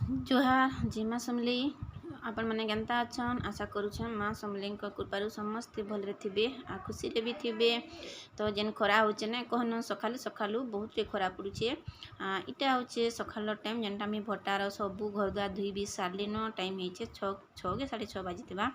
जुहार जिमा समली आपण मैंने केनता अच्छन आशा करुछन माँ समली कृपारू समस्ते भलरे थे आ खुशी भी थे। तो जेन खरा होचे ना कहन सकालू सकालू बहुत खरा पड़ुचे। इटा होचे सकाल टाइम जेनटा मी भटार सबू घर द्वार धुई भी सारलीन टाइम होचे 6 के 6:30 बाजिथिबा।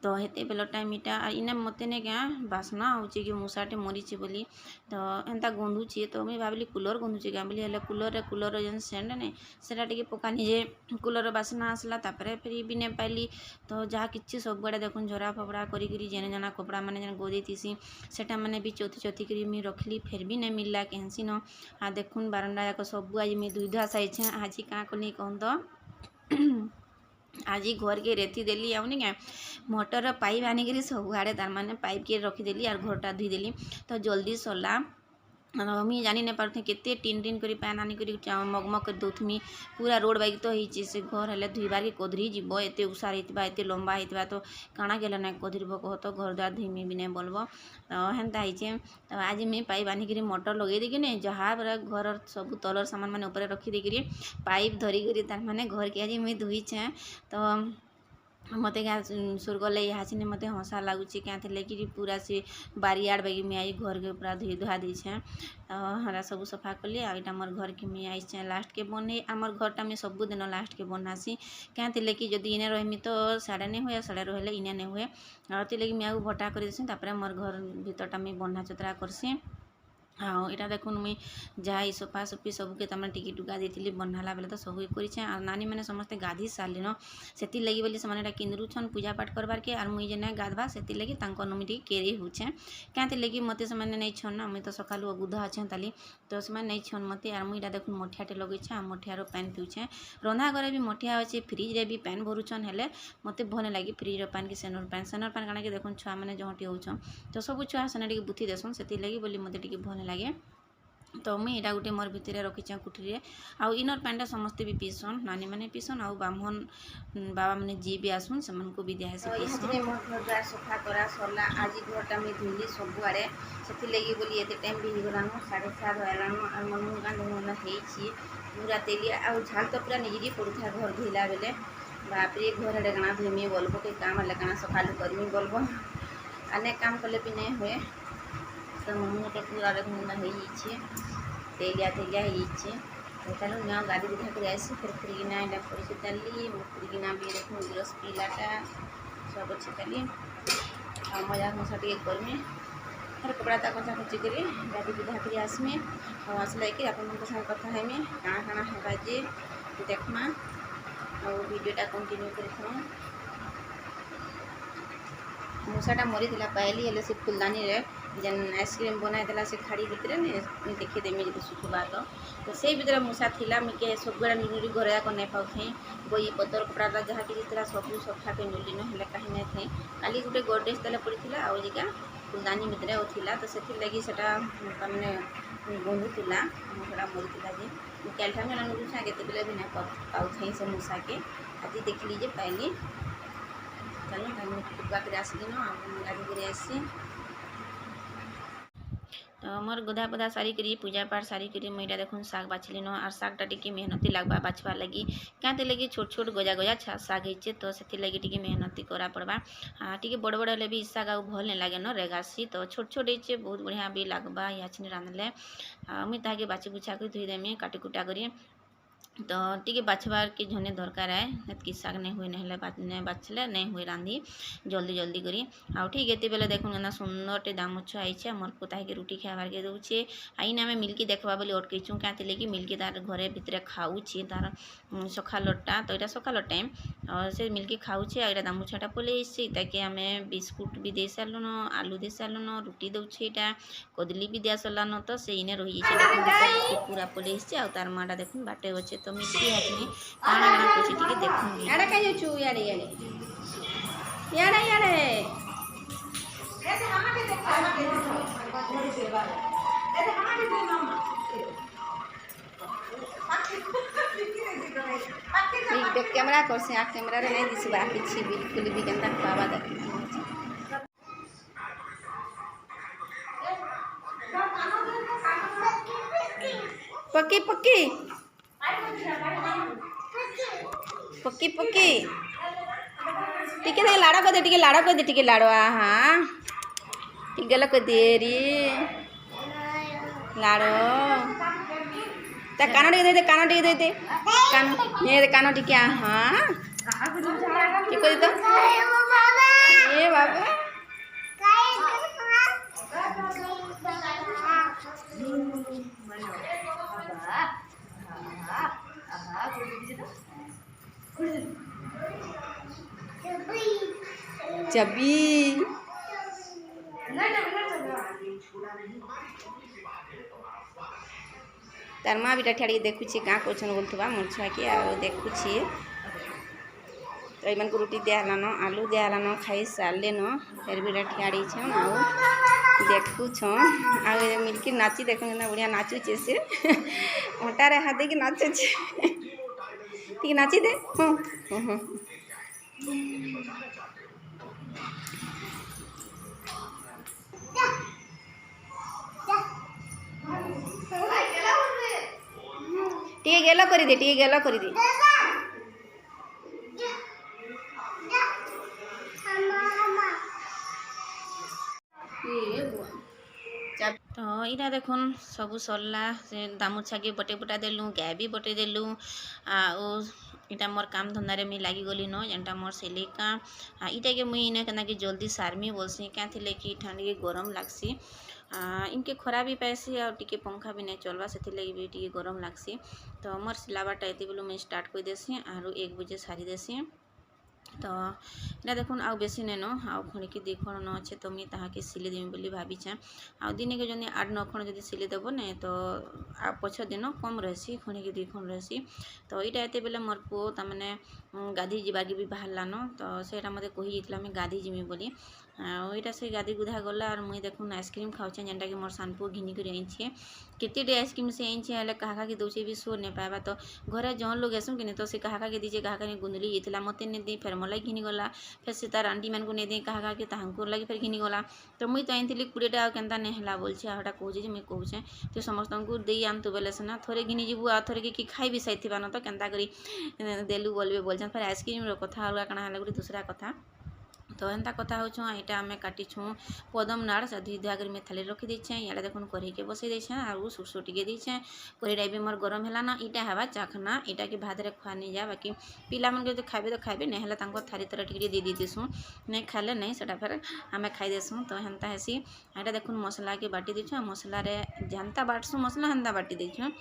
तो हेते बेल टाइम इटा इने मते ने क्या बासना होचे कि मूसाटे मरीचे बोली। तो एंता गंधुचे तो मुई भाबली कूलर गंधुचे क्या बोली हेले कूलर जेन सेंड ने सेटा टिके पकानी जे कूलर बासना आसला तापरे फिर भी ने पाइली। तो जहाँ किछि सब बड़े देखुन झरा फपड़ा करी करी जेने जना कपड़ा माने जेन गोदे थीसी सेटा माने भी चौथी चौथी करी मी रखली फिर भी ने मिलला केहसी न। आ देखुन बारंडा जाक सब आज मी धुई धुआ साइछे आज का कोनी कहन तो आज घर के रेती देली आउनी क्या मोटर पाइप आनिक सब आड़े तार माने पाइप के रखीदेली और घरटा धुईदेली तो जल्दी सरला। मुझे जानी नहीं पारे केते टीन टीन कर पैन आनिक मगमग कर दौथमी पूरा रोड बाइक तो होती से घर हेल्ले धुईबार के कदरी जीव एत उषार होता एत लंबा होता तो काଣା के ना कदरब कह तो घर द्वार धुईमी भी नहीं बोलब। तो हेन्ता होचे तो आज मुझे पाइप आनिक मोटर लगे देकिन जहाँ पूरा घर सब तलर सामान मैंने ऊपर रखीदेक पाइप धरिक तार माने घर के आज मुझे धुईचे। तो मत क्या सुरगले यहाँ मत हंसा लगुच क्या कि पूरा से बारियाड़ बागी मुझे आई घर के पूरा धुई धुआ देछे। हरा सब सफा कली आईटा मोर घर के मुझे आई लास्ट के बन आमर घरटा मुझे सबुदिन लास्ट के बनासी क्या कि जदि इने रही तो साड़े नहीं हुए साड़े रही इने नहीं हुए और लगी मुझे भटा कर देसी मोर घर भीतरटा मुझे बन्हा चतरा करसी। हाँ यहाँ देखुन मुई जहाँ सफा सफी सबके तमें टिकी टुका देती बन्हाला बेले तो सब करे नानी मैंने समस्ते गाधी सारलीन से लगी बोली से किंदुछन पूजा पाठ करवार के और मुई जेने गाधवा से लगी मुझे केरी होचे क्या लगी मत से नहीं छन ना मुई तो सकालू गुधा अच्छे ताली तो से नहीं छन मत और मुझे देखुन मठियाटे लगे मठियार पैन पिछे रंधा घरे भी मठिया अच्छे फ्रिज्रे भी पैन भरुछन हेले मत भल लगे फ्रिज्र पैन कि सेनर पैन काଣା कि देखुन छुआ मैंने जहटी होचन तो सब छुआ सेने बुथी देसन से लगी बोली मत भल लगे। तो मुई यहाँ गोटे मोर भितर रखीचे कुटी आउ इनर पैंटा समस्ते भी पीसन नानी मैंने पीसन आउ ब्राह्मण बाबा मैंने जी भी आसन से भी दिहासी पीसन। मोर घर द्वार सफा करा सरला आज घरटा मुझे धुली सबुआड़े से लगी बोली एत टाइम भी होगलान 7:30 होलान और मन मुंगा पूरा तेलिया आ झाल तो पूरा निजी पड़ूथा घर धोला बेले बापरे घर आड़े काଣା धुमी बोलब कि काम हेल्ले काଣା सकालू करमी बोलब अनेक काम कले भी नहीं हुए। तो मुझे पूरा मुंडा हो तेलिया तेलिया हो चलो ना गाड़ी बुझा कर आसी फिर खुरीना एटा पड़ी ताली खुरीना भी देख गिरस पिलाटा सब अच्छे ताली और मजा मसा टे करमी फिर कपड़ा ता कचा कची करी गाड़ी बुझा कर आसमी और आसला कि आपन साथ कथा हेमी काଣା काଣା हेबा जे देखमा और वीडियोटा कंटिन्यू कर मूसाटा मरी पहली हेल्ले से फुलदानी रे जेन आइसक्रीम बनाई देला से खाड़ी भितर ने देखीदेमी जी सुखुला तो से भीतर मूसा थिला मुझे सब नुरी घर जाक नहीं पाऊँ बई पतर कपड़ा जहाँ कि सब सफा के नुली ना कहीं नहीं थे काली गोटे गोडरेज तेल पड़ा आजिका फुलदानी भितर था तो से लगी से मैंने गंधुला मूसा मरीला जे कैलटा मेला नुरुछा केते भी नहीं पाऊँ से मूसा के आज देखली जे पाइली चलो टुका कर आसली ना गाड़ी कर आसी। तो मोर गधा पधा सारी करी पूजा पाठ सारी करी मुझे देखुन साग बाछली न और सागटा टी मेहनती लगवा बाछवा लगी क्या लगी छोट छोट गजा गजा साग होचे तो से लगी टी मेहनती करा पड़वा टी बड़ बड़ हेल्ले भी साग आउ भल नहीं लगे न रेगासी तो छोट छोट होचे बहुत बढ़िया भी लगवा याचने रांधले मुई ताके बाची बुछा कर धोईदेमी काटी कुटा करी तो टी बाछबार के झने दरकार है कि साग नहीं हुए नहीं बाछले नहीं हुए रांधी जल्दी जल्दी करी आउ ठीक ये बेले देखुन ना सुंदर टे दामुछ आई मोर पुता के रुटी खाबार के दौचे आईना आम मिल्की देखा बोली अटकईचु क्या कि मिल्की तार घरे भितर खाऊे तार सकालटा तो यहाँ सकाल टाइम और से मिल्की खाऊे यहाँ दामुछाटा पलैसे ताकि आम बिस्कुट भी दे सारूँ आलू दे सारूँ रुटी दौचे यहाँ कदली भी दिया सरलान तो से इने रही पूरा पलैसे आ तार माटा देखुन बाटे अच्छे तो मिट्टी हाथनी काଣା काଣା कुछ टिके देखूंगी याडे कहीं छु याडे याडे याडे याडे ऐसे हमारे देख कैमरा कर से आ कैमरा रे नहीं दिस बाकी छी बिल्कुल भी केनता पावा देखी पक्की पक्की पक्की पक्की टिके दे लाड़ा कर दे टिके लाड़ा कर दे टिके लाड़वा हाँ टिके गला कर दे रे लाड़ो ता कानो टिके दे कानो टिके दे कानो ये दे कानो टिके हाँ टिको दे तो ये बाबा चबी तार माँ भी ठाड़ी देखुची क्या कर बोलुवा मोर छुआ के देखुची तो ये को रुटी दिहलान आलू दिहलान खाई सारे न फिर भी ठाड़ी छन आउ देखुछन आ मिल्की नाची देख बढ़िया नाचुचे से अटारे हाथ देकी नाचुचे ठीक नाची दे टे गेला करी दे टे गेला करी दे तो इटा देखुन सबू सरला से दामुछा के बटे बुटा देलु गाय भी बटे देलु इटा मोर काम धंदा मुई लगी गली न जेनटा मोर सिलाई काम इटा के मुई इने केना कि जल्दी सारमी बोलसी क्या थिले कि ठंडी गरम लागसी इनके खरा भी पाइसी और टिके पंखा भी नहीं चलवा से भी टिके गरम लागसी तो मोर सिलाबाटा एति बेलू मुई स्टार्ट कर देसी आरु 1 बजे सारी देसी तो इना देखुन आउ बेसी नेनो आउ खणी की 2 खण न अच्छे तो मुई ताहाके सिले देमी बोली भाबीछे आउ दिने के जने 8-9 खण जदि सिले देबो ने तो आ पछ दिन कम रहसी खणी की 2 खण रहसी तो इटा एते बेले मोर पो त माने गाधी जीवा के भी बाहरला न तो सेटा मते कहि इतला मैं गाधी जिमी बोली ओइटा से गाधी गुधा गला और मुई देखुन आइसक्रीम खाउछे जेनटा कि मोर सानपो घिनी कर आइछे केते डे आइसक्रीम से आइछे हले कहा के दोचे भी सोर ने पाबा तो घरे जौन लोग एसु कि तो से कहा के दीजे कहा के गुंदली इतला मते ने दे फिर मलाई घिनी गला फिर से तार आंटी मान को ने दे कहा के तांको लगी फिर घिनी गला तो मुई तो आइथिली 20 टा केनता ने हला बोलछे आटा कहूजे जे मुई कहूछे तो समस्त को देई आम तो बेले से ना थोड़े घिनी जीबू आ थोड़े की खाई भी साइथिबा न तो केनता करी देलु बोलबे बोलछन फिर आइसक्रीम रो कथा अलगा कणा हला गुडी दूसरा कथा तो एंता कथा हो यहाँ आम काटी छूँ पदम नाड़ से धुई धुआ कर मैं थाली रखी देछे इे देखुन कढ़ई के बसई देछे आउ सुरसो टिके देछे कढ़ईटा भी मोर गरम है ना इटा हवा चाखना इटा कि भात खुआ नहीं जा बाकी पिला मन जो खाबे तो खाबे नहीं है थारी तरह टिके दे देसुँ नहीं खाले नहीं से फिर आम खाई देसुँ तो हेन्ता हेसी यहाँ देखुन मसला के बाटी देछुँ मसला जेन्ता बाटसुँ मसला हेन्ता बाटी देछुँ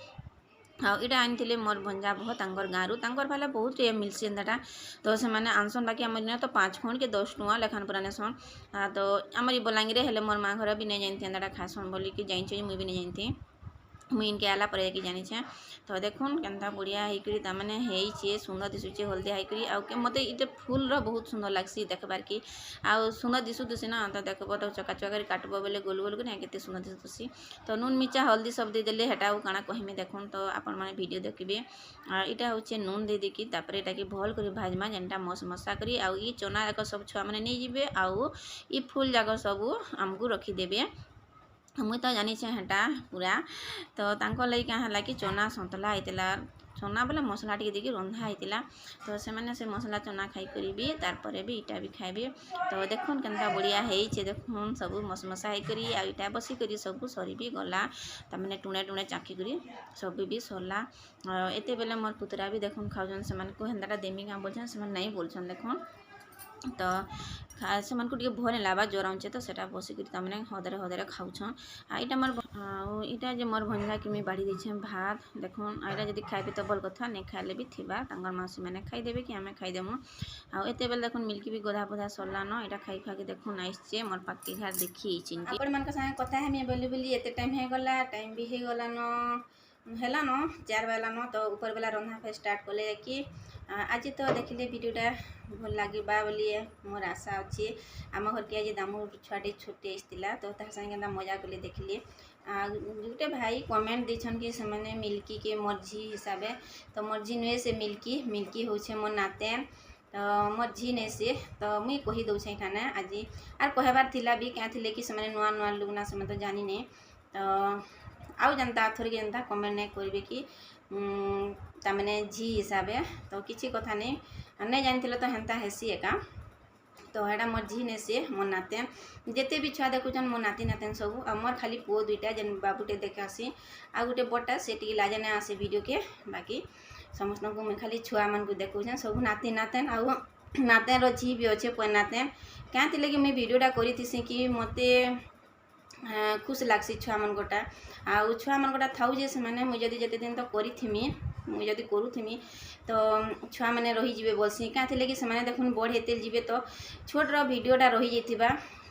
हाँ इटा आनी मोर भंजा बहुत गाँव तांकर भाला बहुत ये मिलसी एंता तो से मैंने आनसन बाकी आम तो 5 खंड के 10 टुआ लेखान पुराने सन तो आमर बलांगीर हेले मोर माँ घर भी नहीं जानती एंता खासन बोली कि जाइए मुई भी नहीं जानती मुई इनके आला पर कि जानी तो देखुन केन्ता बढ़िया होकर तमाने हे सुंदर दिशुचे हल्दिया होकर आउ के मत ये फूल बहुत सुंदर लगसी देखबार की आउ सुंदर दिशुसी ना तो देखब तो चकाचका कर काटब बोले गोल गोल को केते सुंदर दिशुसी तो नून मिर्चा हल्दी सब दे देले हेटा काଣା कहमी देखुन तो आपण माने वीडियो देखिबे इटा होचे नून दे देकी तापर एटा के भल करी भाजमा जेनटा मसा करी आउ ई चना जाक सब छुआ माने नहीं जिबे आउ ई फूल जाक सब आमको रखी देबे मुई तो जानी हेटा पूरा तो तांको लई क्या है कि चना सतला होता चना बोले मसला टी देखिए रंधा होता तो से मसला चना खाई करी भी तारपरे भी इटा भी खाइबे तो देखुन केनता बढ़िया है देखुन सब मसमसा होकर आटा बसिक सब सरी भी गला तमें टुणे टुणे चाकी करी सब भी सरला एते बेले मोर पुतरा भी देखुन खाऊन से हेन्ता देमी क्या बोलछन से नहीं बोलछन देखुन तो से मन को टे भल लाबा जराऊे तो सेटा बसिक तमें हदरे हदरे खाऊन आईटा मोर इटा जे मोर भंजा कि मुई बाढ़ी देछे भात देखुन आईटा जदि खाइबे तो भल कथा नहीं खाइले भी थिबा तांगर मासी मैंने खाईदेवे कि आमे खाईदेमु आते बेले देखुन मिल्की भी गधा बधा सरला न इटा खाई खा के देखुन आइसे मोर पाकी घर देखी चिंकी आपण मन संगे कथा है बोली बोली एते टाइम है गला टाइम भी है गला न है न 4 बेला न तो ऊपर बेला रंधा फेर स्टार्ट कले कि आज तो देखिले वीडियोटा भल लगे बोली मोर आशा अच्छे आम घर के आज दामू छुआटे छोटे आसला तो तार संगे मजा कले देखिले गोटे भाई कमेंट देछन कि से माने मिल्की के मर्जी हिसाब तो मर्जी नुहे से मिल्की मिल्की होछे मोर नाते तो मर्जी नहीं से तो मुई कही दौछे ठाने आज आर कहबार थिला भी क्या थिले कि से माने नुआ नुआ लोग ना से तो जानी नहीं तो आउ जनता थोड़ी जनता कमेंट नहीं करेंगे कि ताने झी हिसाब तो किसी कथा नहीं नहीं जानी तो हेन्ता हेसी एका तो हेटा मोर झी ने सी मोर नाते जिते भी छुआ देखुन मो नाती नातेन सब आ मोर खाली पुओ दुईटा जेन बाबूटे देखे आसी आ गुटे बटा से टी लाजे ना आसे वीडियो के बाकी समस्त को मुझे खाली छुआ मन को देखुन सब नाती नातेन आ नातेन रो झी भी अच्छे पे नातेन क्या कि मुझे वीडियोटा करी कि मते खुश लागसी छुआ मन गोटा आउ छुआ मन गोटा थाउ जे से माने मुझे जते दिन तो करी मुझे करूथी तो छुआ मैंने रहीजे बोलसी क्या कि से देखुन बड़ हेते जीवे तो छोटर भिडटा रही जाइथिबा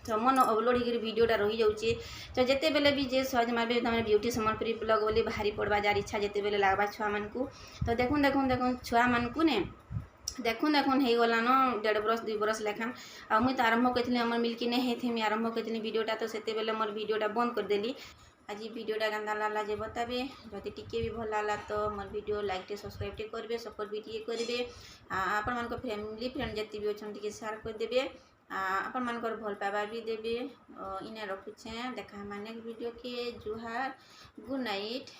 तो मन अपलोड होकर वीडियोटा रही जाऊँगी तो जिते बेले भी जे सहज मारे तुम ब्यूटी सम्बलपुरी ब्लॉग बोली बाहरी पड़वा जार इच्छा जिते बेले लगवा छुआ मान को तो देखुन देखुन देखुन छुआ मान को ने देखुन देखुन हो गलान 1.5 बरस 2 बरस लेखान आ मुई तो आरंभ करी आम मिल्की नहीं थी आरंभ करी वीडियोटा तो से बेले मोर वीडियोटा बंद करदेली आज वीडियोटा गंदा लागला जे बताबे जदि टिके भी भल लागला तो मोर वीडियो लाइक टे सब्सक्राइब टे करेंगे सपोर्ट भी टे करेंगे आपण मान फैमिली फ्रेंड जिते भी अच्छा टे शेयर करदेवे आपण मान भल पाइबा भी देवे इने रखुचे देखा माने वीडियो के जुहार गुड नाइट।